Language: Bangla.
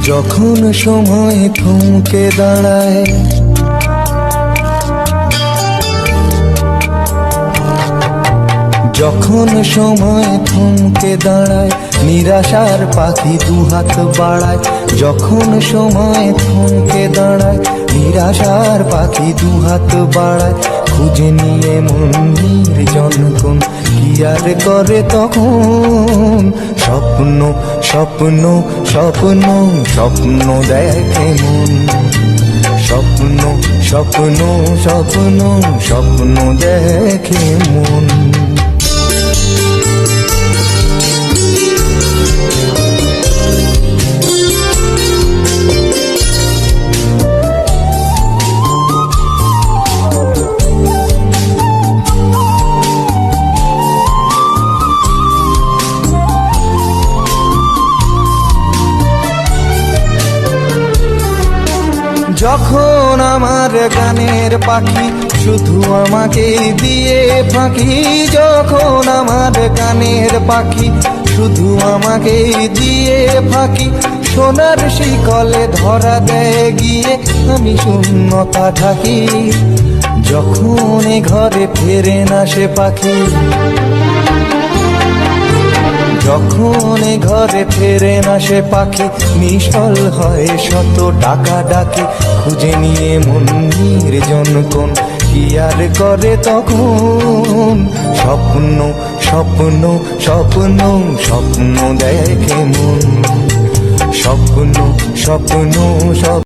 যখন সময় থমকে দাঁড়ায়, যখন সময় থমকে দাঁড়ায়, নিরাশার পাখি দুহাত বাড়ায়। যখন সময় থমকে দাঁড়ায়, নিরাশার পাখি দুহাত বাড়ায়। খুঁজে নিয়ে মন নির্জন কি আর করে তখন? স্বপ্ন স্বপ্ন স্বপ্ন স্বপ্ন দেখে মন। স্বপ্ন স্বপ্ন স্বপ্ন স্বপ্ন দেখে মন। যখন আমার গানের পাখি শুধু আমাকে দিয়ে ফাঁকি, যখন আমার গানের পাখি শুধু আমাকে দিয়ে ফাঁকি, সোনার শিকলে ধরা দেয় গিয়ে আমি শূন্যতা থাকি। যখন এ ঘরে ফেরে না সে পাখি, যখন এ ঘরে ফেরে না সে পাখি, নিশ্চল হয় শত ডাকা ডাকি। খুঁজে নিয়ে মন নির্জন কোন কি আর করে তখন? স্বপ্ন স্বপ্ন স্বপ্ন স্বপ্ন দেখে মন। স্বপ্ন স্বপ্ন স্বপ্ন